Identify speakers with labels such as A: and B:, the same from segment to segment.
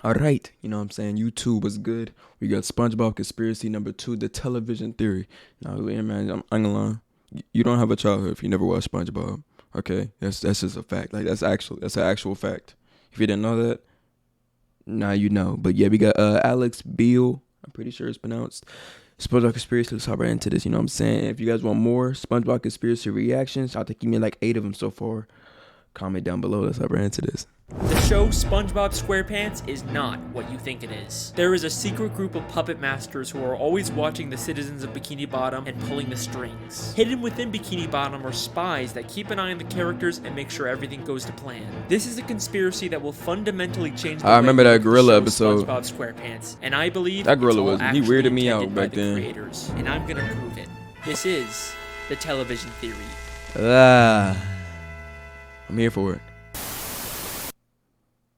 A: Alright, you know what I'm saying? YouTube was good. We got SpongeBob Conspiracy #2, the television theory. Now, man, I'm gonna lie. You don't have a childhood if you never watched SpongeBob. Okay? That's just a fact. Like that's an actual fact. If you didn't know that, now you know. But yeah, we got Alex Beal. I'm pretty sure it's pronounced. SpongeBob Conspiracy. Let's hop right into this. You know what I'm saying? If you guys want more SpongeBob Conspiracy reactions, I think you made like 8 of them so far. Comment down below. Let's hop right into this.
B: The show SpongeBob SquarePants is not what you think it is. There is a secret group of puppet masters who are always watching the citizens of Bikini Bottom and pulling the strings. Hidden within Bikini Bottom are spies that keep an eye on the characters and make sure everything goes to plan. This is a conspiracy that will fundamentally change the
A: I remember that gorilla episode.
B: SpongeBob SquarePants, and I believe
A: that gorilla
B: was
A: he weirded me out back
B: the
A: then.
B: Creators, and I'm gonna prove it. This is the television theory.
A: I'm here for it.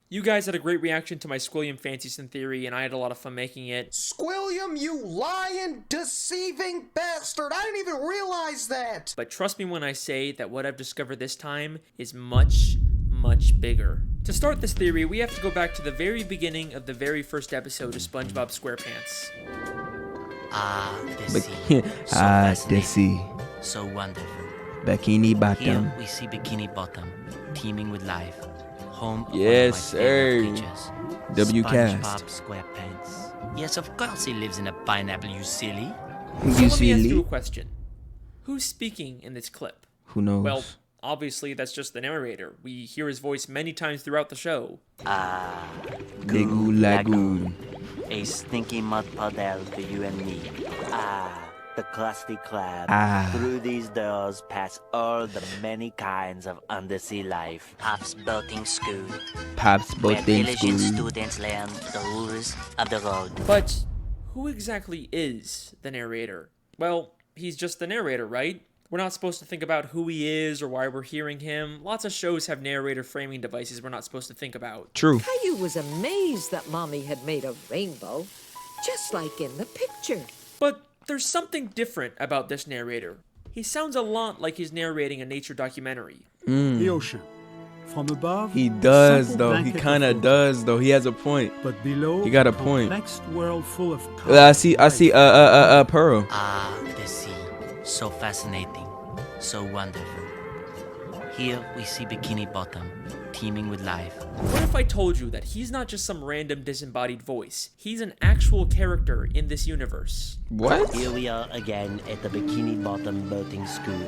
B: You guys had a great reaction to my Squilliam Fancyson theory, and I had a lot of fun making it.
C: Squilliam, you lying, deceiving bastard! I didn't even realize that!
B: But trust me when I say that what I've discovered this time is much, much bigger. To start this theory, we have to go back to the very beginning of the very first episode of SpongeBob SquarePants.
D: The sea.
A: The sea.
D: So wonderful.
A: Bikini Bottom.
D: Here we see Bikini Bottom, teeming with life. Home of
A: yes,
D: one of my favorite
A: sir.
D: creatures,
A: WCast.
D: SpongeBob SquarePants. Yes, of course he lives in a pineapple, you silly.
B: So let me ask you a question. Who's speaking in this clip?
A: Who knows?
B: Well, obviously that's just the narrator. We hear his voice many times throughout the show.
A: Goo Lagoon.
D: A stinky mud puddle for you and me. The Krusty Krab. Through these doors pass all the many kinds of undersea life. Pop's boating school.
A: Pop's
D: where
A: boating
D: diligent
A: school.
D: students learn the rules of the road.
B: But who exactly is the narrator? Well, he's just the narrator, right? We're not supposed to think about who he is or why we're hearing him. Lots of shows have narrator framing devices we're not supposed to think about.
A: True.
E: Caillou was amazed that Mommy had made a rainbow, just like in the picture.
B: But there's something different about this narrator. He sounds a lot like he's narrating a nature documentary.
F: The ocean. From above,
A: He does
F: simple
A: though. He
F: blanket
A: kind of
F: of
A: does though. He has a point.
F: but below,
A: He got a point.
F: complex world full of
A: I see Pearl.
D: The sea. So fascinating. So wonderful. Here we see Bikini Bottom, teeming with life.
B: What if I told you that he's not just some random disembodied voice? He's an actual character in this universe.
A: What?
D: Here we are again at the Bikini Bottom boating school.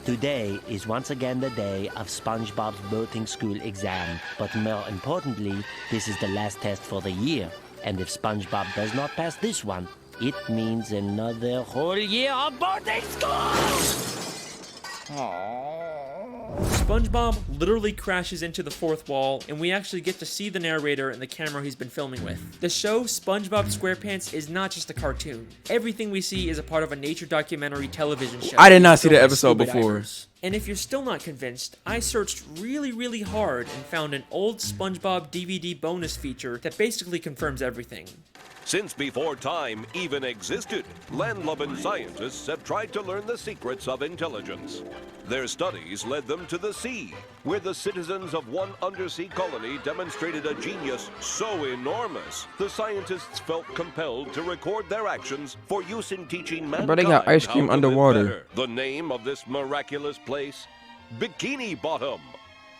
D: Today is once again the day of SpongeBob's boating school exam. But more importantly, this is the last test for the year. And if SpongeBob does not pass this one, it means another whole year of boating school!
B: SpongeBob literally crashes into the fourth wall, and we actually get to see the narrator and the camera he's been filming with. The show SpongeBob SquarePants is not just a cartoon. Everything we see is a part of a nature documentary television show.
A: I did not see the
B: filmed by
A: episode
B: scuba
A: before.
B: divers. And if you're still not convinced, I searched really, really hard and found an old SpongeBob DVD bonus feature that basically confirms everything.
G: Since before time even existed, land-loving scientists have tried to learn the secrets of intelligence. Their studies led them to the sea, where the citizens of one undersea colony demonstrated a genius so enormous, the scientists felt compelled to record their actions for use in teaching mankind
A: Bro, they got ice cream
G: how to live
A: underwater.
G: better. The name of this miraculous place? Bikini Bottom.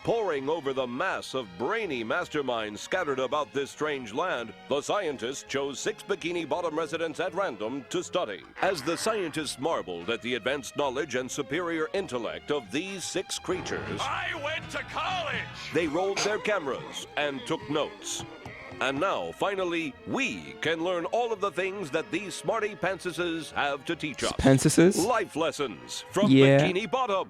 G: Poring over the mass of brainy masterminds scattered about this strange land, the scientists chose 6 Bikini Bottom residents at random to study. As the scientists marveled at the advanced knowledge and superior intellect of these 6 creatures,
H: I went to college!
G: they rolled their cameras and took notes. And now, finally, we can learn all of the things that these smarty pantsuses have to teach us.
A: Pantsuses?
G: Life lessons from
A: Yeah.
G: Bikini Bottom.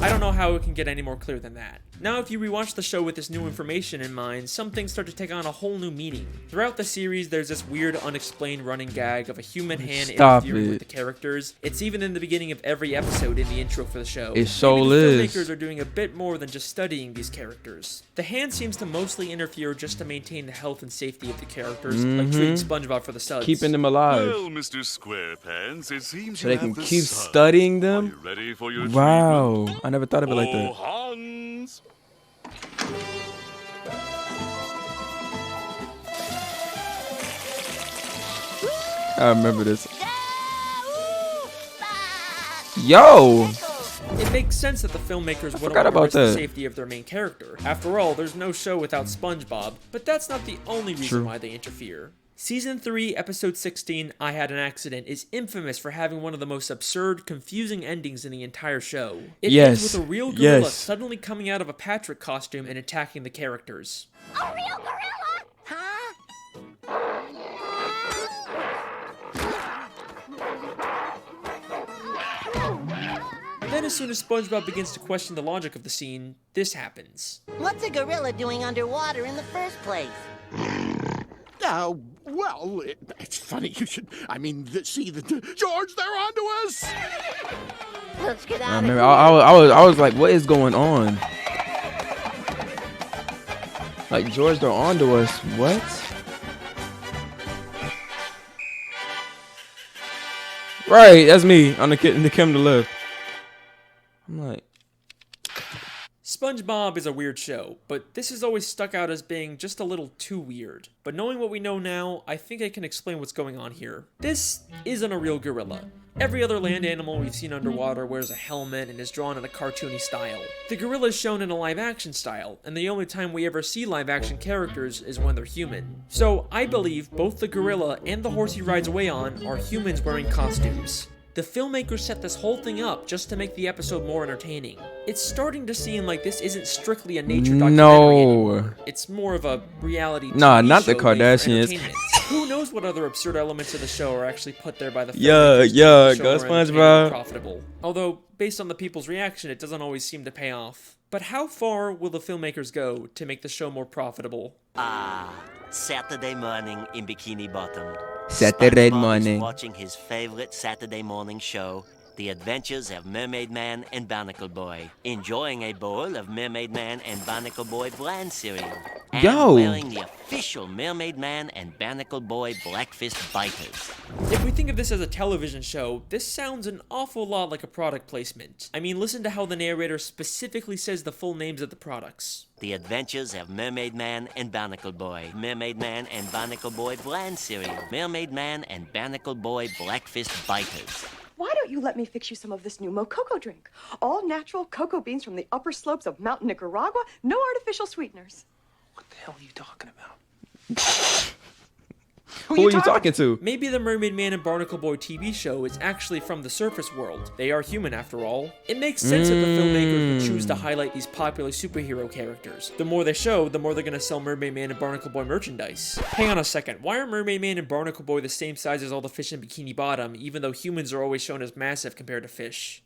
B: I don't know how it can get any more clear than that. Now, if you rewatch the show with this new information in mind, some things start to take on a whole new meaning. Throughout the series, there's this weird, unexplained running gag of a human hand
A: Stop
B: interfering
A: it.
B: with the characters. It's even in the beginning of every episode in the intro for the show.
A: It so
B: Maybe the
A: is.
B: filmmakers are doing a bit more than just studying these characters. The hand seems to mostly interfere just to maintain the health and safety of the characters, like treating SpongeBob for the studs.
A: Keeping them alive.
H: Well, Mr. SquarePants, it seems
A: So
H: you
A: they can
H: have the
A: keep
H: sun.
A: studying
H: Are
A: them?
H: you ready for your
A: Wow.
H: treatment?
A: I never thought of it like
H: Oh,
A: that.
H: Hans!
A: I remember this. Yo!
B: It makes sense that the filmmakers wouldn't
A: forgot
B: want to
A: about
B: risk the
A: that.
B: safety of their main character. After all, there's no show without SpongeBob, but that's not the only reason
A: True.
B: why they interfere. Season 3, Episode 16, I Had an Accident, is infamous for having one of the most absurd, confusing endings in the entire show. It ends with a real gorilla suddenly coming out of a Patrick costume and attacking the characters.
I: A real gorilla? Huh?
B: Then as soon as SpongeBob begins to question the logic of the scene, this happens.
I: What's a gorilla doing underwater in the first place?
J: Well, it's funny you should. I mean, see, George, they're onto us.
I: Let's get
A: I
I: out
A: remember.
I: of here.
A: I was like, what is going on? Like, George, they're onto us. What? Right, that's me on the Kim to left. I'm like,
B: SpongeBob is a weird show, but this has always stuck out as being just a little too weird. But knowing what we know now, I think I can explain what's going on here. This isn't a real gorilla. Every other land animal we've seen underwater wears a helmet and is drawn in a cartoony style. The gorilla is shown in a live-action style, and the only time we ever see live-action characters is when they're human. So I believe both the gorilla and the horse he rides away on are humans wearing costumes. The filmmakers set this whole thing up just to make the episode more entertaining. It's starting to seem like this isn't strictly a nature documentary anymore. It's more of a reality TV
A: nah, not the
B: show made for
A: Kardashians.
B: entertainment. Who knows what other absurd elements of the show are actually put there by the
A: Yeah,
B: filmmakers to
A: yeah,
B: make the
A: go
B: show more entertaining
A: SpongeBob.
B: and profitable. Although, based on the people's reaction, it doesn't always seem to pay off. But how far will the filmmakers go to make the show more profitable?
D: Saturday morning in Bikini Bottom.
A: Saturday
D: SpongeBob
A: morning.
D: is watching his favorite Saturday morning show, The Adventures of Mermaid Man and Barnacle Boy, enjoying a bowl of Mermaid Man and Barnacle Boy bland cereal, and
A: Yo.
D: wearing the official Mermaid Man and Barnacle Boy Blackfist biters.
B: If we think of this as a television show, this sounds an awful lot like a product placement. I mean, listen to how the narrator specifically says the full names of the products.
D: The Adventures of Mermaid Man and Barnacle Boy, Mermaid Man and Barnacle Boy bland cereal, Mermaid Man and Barnacle Boy Blackfist biters.
K: Why don't you let me fix you some of this new Mococo drink? All natural cocoa beans from the upper slopes of Mountain Nicaragua, no artificial sweeteners.
C: What the hell are you talking about?
A: Who are you talking to?
B: Maybe the Mermaid Man and Barnacle Boy TV show is actually from the surface world. They are human after all. It makes sense that the filmmakers would choose to highlight these popular superhero characters. The more they show, the more they're gonna sell Mermaid Man and Barnacle Boy merchandise. Hang on a second, why are Mermaid Man and Barnacle Boy the same size as all the fish in Bikini Bottom, even though humans are always shown as massive compared to fish?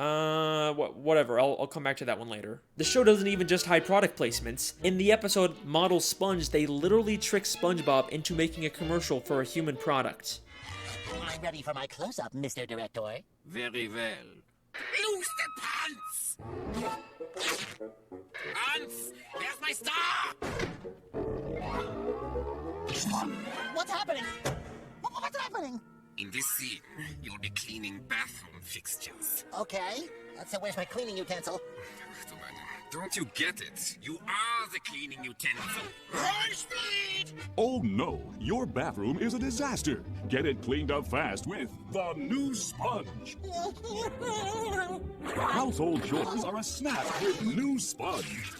B: Whatever, I'll come back to that one later. The show doesn't even just hide product placements. In the episode Model Sponge, they literally trick SpongeBob into making a commercial for a human product.
I: I'm ready for my close-up, Mr. Director.
L: Very well. Loose the pants! Hans, where's my star?
I: What's happening? What's happening?
L: In this scene, you'll be cleaning bathroom fixtures.
I: Okay, so where's my cleaning utensil?
L: Don't you get it? You are the cleaning utensil. High speed!
M: Oh no, your bathroom is a disaster. Get it cleaned up fast with the new sponge. Household chores are a snap with new sponge.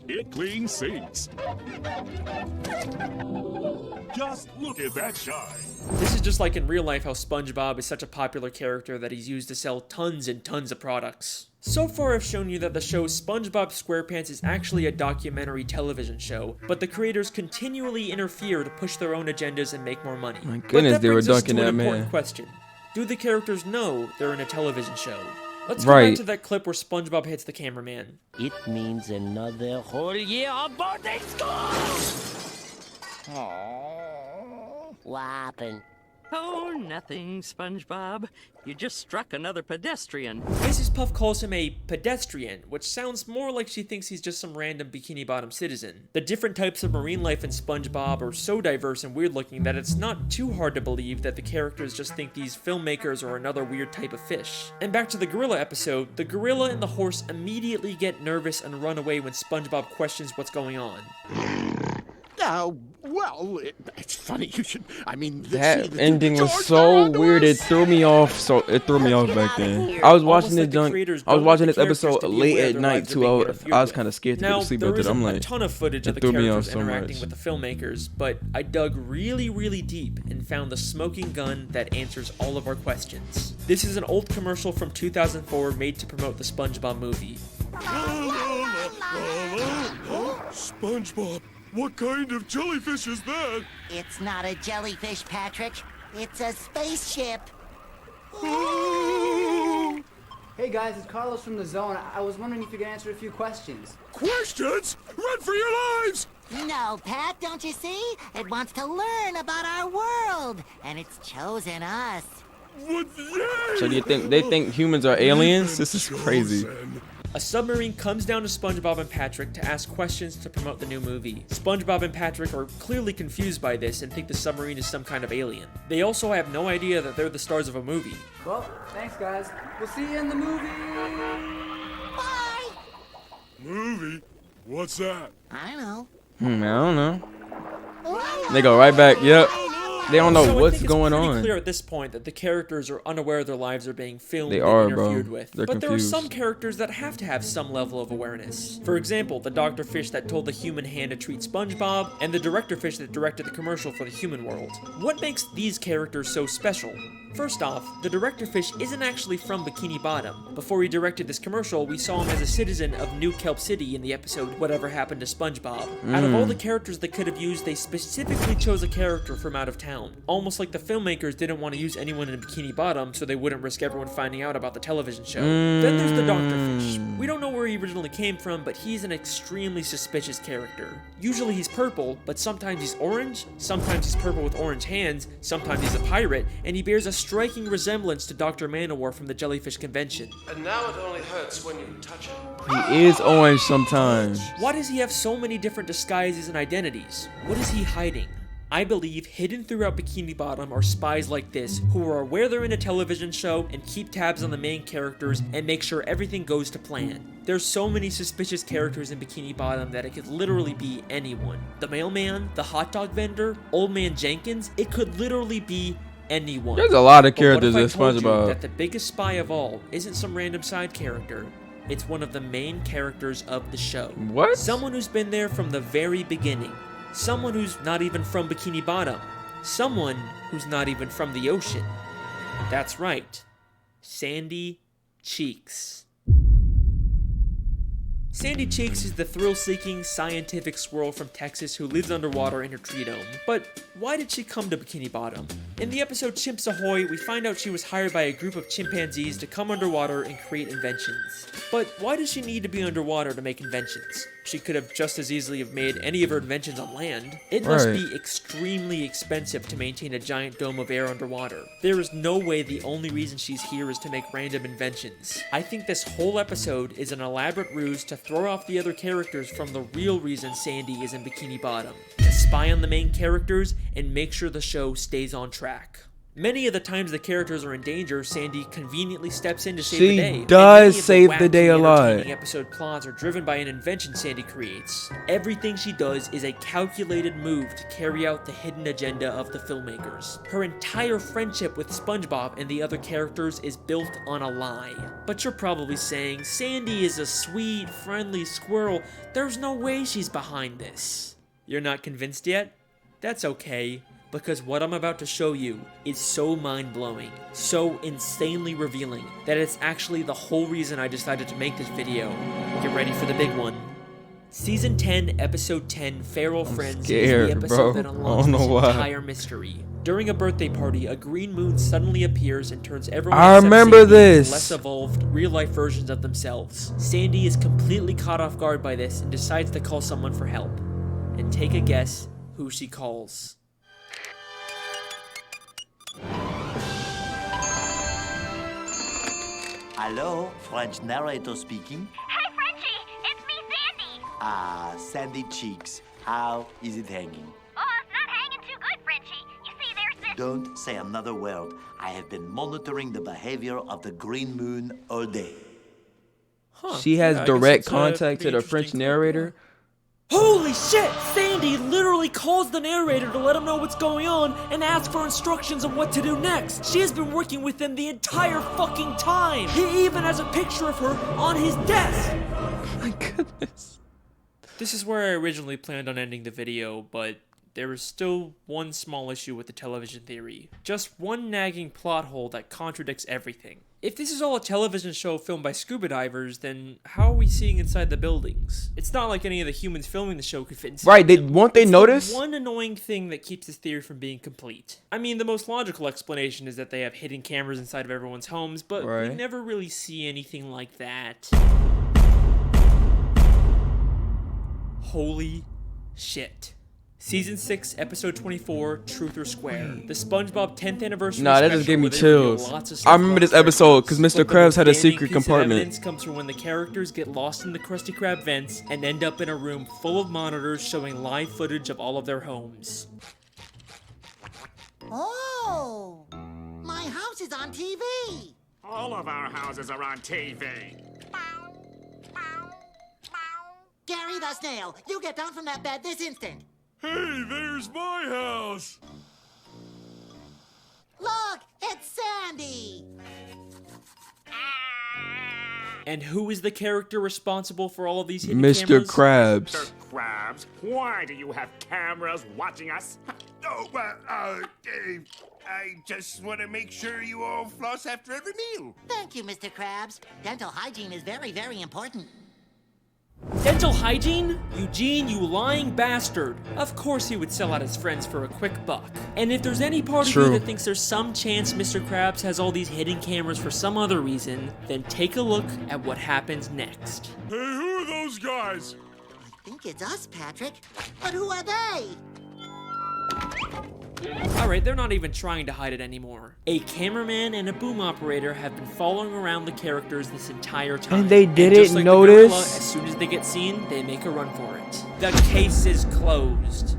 M: It cleans sinks. Just look at that shine.
B: This is just like in real life how SpongeBob is such a popular character that he's used to sell tons and tons of products. So far I've shown you that the show SpongeBob SquarePants is actually a documentary television show, but the creators continually interfere to push their own agendas and make more money.
A: My goodness, they were dunking that man.
B: Question. Do the characters know they're in a television show? Let's go back to that clip where SpongeBob hits the cameraman.
D: It means another whole year of boarding school! What happened?
N: Oh, nothing, SpongeBob. You just struck another pedestrian.
B: Mrs. Puff calls him a pedestrian, which sounds more like she thinks he's just some random Bikini Bottom citizen. The different types of marine life in SpongeBob are so diverse and weird looking that it's not too hard to believe that the characters just think these filmmakers are another weird type of fish. And back to the gorilla episode, the gorilla and the horse immediately get nervous and run away when SpongeBob questions what's going on.
J: Yeah, well, it's funny you should. I mean,
A: That ending was so weird. It threw me off. So it threw me off back then. I was watching this episode late at night too. I was kind of scared to go to sleep after that. I'm like,
B: a ton of footage of the characters interacting with the filmmakers, but I dug really deep and found the smoking gun that answers all of our questions. This is an old commercial from 2004 made to promote the SpongeBob movie.
M: SpongeBob, what kind of jellyfish is that?
I: It's not a jellyfish, Patrick. It's a spaceship.
O: Hey guys, it's Carlos from the Zone. I was wondering if you could answer a few questions.
M: Questions? Run for your lives!
I: No, Pat, don't you see? It wants to learn about our world, and it's chosen us.
A: So do you think they think humans are aliens? This is crazy.
B: A submarine comes down to SpongeBob and Patrick to ask questions to promote the new movie. SpongeBob and Patrick are clearly confused by this and think the submarine is some kind of alien. They also have no idea that they're the stars of a movie.
O: Well, thanks guys. We'll see you in the movie.
I: Bye.
M: Movie? What's that?
I: I know.
A: I don't know. They go right back. Yep. They don't know what's going on.
B: It's pretty clear at this point that the characters are unaware their lives are being filmed and interfered with.
A: They're
B: but
A: confused.
B: there are some characters that have to have some level of awareness. For example, the Dr. Fish that told the human hand to treat SpongeBob, and the Director Fish that directed the commercial for the human world. What makes these characters so special? First off, the Director Fish isn't actually from Bikini Bottom. Before he directed this commercial, we saw him as a citizen of New Kelp City in the episode Whatever Happened to SpongeBob. Out of all the characters they could have used, they specifically chose a character from out of town. Almost like the filmmakers didn't want to use anyone in Bikini Bottom so they wouldn't risk everyone finding out about the television show. Then there's the Dr. Fish. We don't know where he originally came from, but he's an extremely suspicious character. Usually he's purple, but sometimes he's orange, sometimes he's purple with orange hands, sometimes he's a pirate, and he bears a striking resemblance to Dr. Manowar from the Jellyfish Convention.
P: And now it only hurts when you touch it.
A: He is orange sometimes.
B: Why does he have so many different disguises and identities? What is he hiding? I believe hidden throughout Bikini Bottom are spies like this, who are aware they're in a television show and keep tabs on the main characters and make sure everything goes to plan. There's so many suspicious characters in Bikini Bottom that it could literally be anyone. The mailman, the hot dog vendor, Old Man Jenkins, it could literally be anyone.
A: There's a lot of
B: But what
A: characters
B: if I
A: in
B: told you
A: SpongeBob.
B: that the biggest spy of all isn't some random side character? It's one of the main characters of the show.
A: What?
B: Someone who's been there from the very beginning. Someone who's not even from Bikini Bottom. Someone who's not even from the ocean. That's right. Sandy Cheeks. Sandy Cheeks is the thrill-seeking scientific squirrel from Texas who lives underwater in her tree dome. But why did she come to Bikini Bottom? In the episode Chimps Ahoy, we find out she was hired by a group of chimpanzees to come underwater and create inventions. But why does she need to be underwater to make inventions? She could have just as easily have made any of her inventions on land. It must be extremely expensive to maintain a giant dome of air underwater. There is no way the only reason she's here is to make random inventions. I think this whole episode is an elaborate ruse to throw off the other characters from the real reason Sandy is in Bikini Bottom. To spy on the main characters and make sure the show stays on track. Many of the times the characters are in danger, Sandy conveniently steps in to save the day.
A: She does save the day a lot.
B: Episode plots are driven by an invention Sandy creates. Everything she does is a calculated move to carry out the hidden agenda of the filmmakers. Her entire friendship with SpongeBob and the other characters is built on a lie. But you're probably saying, Sandy is a sweet, friendly squirrel. There's no way she's behind this. You're not convinced yet? That's okay. Because what I'm about to show you is so mind-blowing, so insanely revealing, that it's actually the whole reason I decided to make this video. Get ready for the big one. Season 10, Episode 10, Feral Friends,
A: scared,
B: is the episode that
A: bro.
B: unlocks
A: I don't
B: this
A: know why.
B: entire mystery. During a birthday party, a green moon suddenly appears and turns everyone
A: I
B: except
A: remember
B: Sandy
A: this.
B: into less evolved, real-life versions of themselves. Sandy is completely caught off guard by this and decides to call someone for help. And take a guess who she calls.
D: Hello, French narrator speaking.
Q: Hey, Frenchie! It's me, Sandy!
D: Ah, Sandy Cheeks. How is it hanging?
Q: Oh, it's not hanging too good, Frenchie. You see, there's this...
D: Don't say another word. I have been monitoring the behavior of the green moon all day.
A: She has direct contact to the French narrator.
B: Holy shit! Sandy literally calls the narrator to let him know what's going on and asks for instructions on what to do next. She has been working with him the entire fucking time. He even has a picture of her on his desk.
A: Oh my goodness.
B: This is where I originally planned on ending the video, but there is still one small issue with the television theory. Just one nagging plot hole that contradicts everything. If this is all a television show filmed by scuba divers, then how are we seeing inside the buildings? It's not like any of the humans filming the show could fit inside.
A: Right, won't they notice?
B: The one annoying thing that keeps this theory from being complete. I mean, the most logical explanation is that they have hidden cameras inside of everyone's homes, but we never really see anything like that. Holy shit. Season 6, Episode 24, Truth or Square. The SpongeBob 10th anniversary
A: Nah, that just gave me chills. I remember this episode because Mr. Krabs had a secret compartment.
B: Evidence comes from when the characters get lost in the Krusty Krab vents and end up in a room full of monitors showing live footage of all of their homes.
I: Oh, my house is on TV.
J: All of our houses are on TV.
I: Gary the Snail, you get down from that bed this instant.
H: Hey, there's my house!
I: Look, it's Sandy!
B: And who is the character responsible for all of these hidden
A: Mr.
B: cameras?
A: Krabs.
J: Mr. Krabs, why do you have cameras watching us?
L: Oh, I just want to make sure you all floss after every meal.
I: Thank you, Mr. Krabs. Dental hygiene is very, very important.
B: Dental hygiene? Eugene, you lying bastard. Of course he would sell out his friends for a quick buck. And if there's any part of you that thinks there's some chance Mr. Krabs has all these hidden cameras for some other reason, then take a look at what happens next.
H: Hey, who are those guys?
I: I think it's us, Patrick. But who are they?
B: Alright, they're not even trying to hide it anymore. A cameraman and a boom operator have been following around the characters this entire time.
A: And they didn't
B: just like
A: notice?
B: The gorilla, as soon as they get seen, they make a run for it. The case is closed.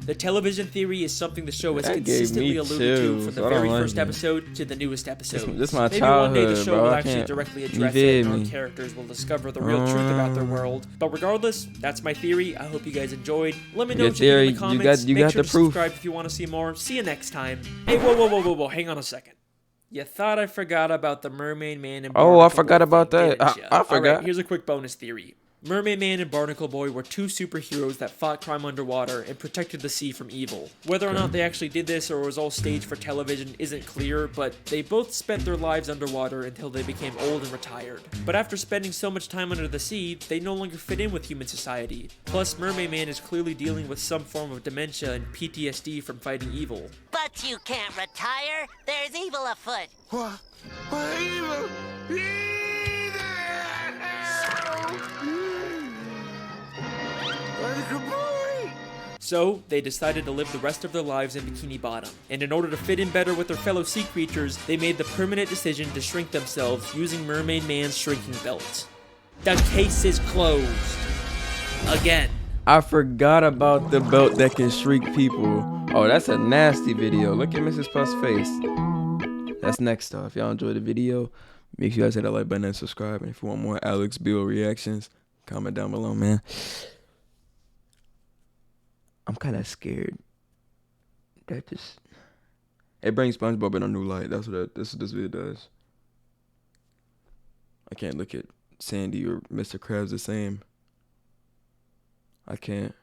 B: The television theory is something the show has
A: That gave
B: consistently
A: me
B: alluded to
A: chills.
B: from the
A: I don't
B: very
A: like
B: first
A: it.
B: episode to the newest episode.
A: This my
B: Maybe one day the
A: childhood,
B: show
A: bro.
B: will
A: I
B: actually
A: can't-
B: directly
A: you
B: address
A: feel
B: it, and our
A: me?
B: characters will discover the real truth about their world. But regardless, that's my theory. I hope you guys enjoyed. Let me know
A: Your
B: what you think in
A: theory,
B: the
A: you
B: comments.
A: got
B: Make sure
A: the
B: to
A: proof.
B: subscribe if you want to see more. See you next time. Hey, whoa, hang on a second. You thought I forgot about the Mermaid Man and
A: Oh, I
B: Barnacle
A: forgot
B: Boy
A: about
B: thing,
A: that.
B: didn't ya?
A: I forgot.
B: Alright, here's a quick bonus theory. Mermaid Man and Barnacle Boy were two superheroes that fought crime underwater and protected the sea from evil. Whether or not they actually did this or was all staged for television isn't clear, but they both spent their lives underwater until they became old and retired. But after spending so much time under the sea, they no longer fit in with human society. Plus, Mermaid Man is clearly dealing with some form of dementia and PTSD from fighting evil.
I: But you can't retire. There's evil afoot.
L: What evil?
B: So, they decided to live the rest of their lives in Bikini Bottom. And in order to fit in better with their fellow sea creatures, they made the permanent decision to shrink themselves using Mermaid Man's shrinking belt. The case is closed. Again.
A: I forgot about the belt that can shrink people. Oh, that's a nasty video. Look at Mrs. Puff's face. That's next stuff. If y'all enjoyed the video, make sure you guys hit that like button and subscribe. And if you want more Alex Bill reactions, comment down below, man. I'm kind of scared. That just... It brings SpongeBob in a new light. That's what this video does. I can't look at Sandy or Mr. Krabs the same. I can't.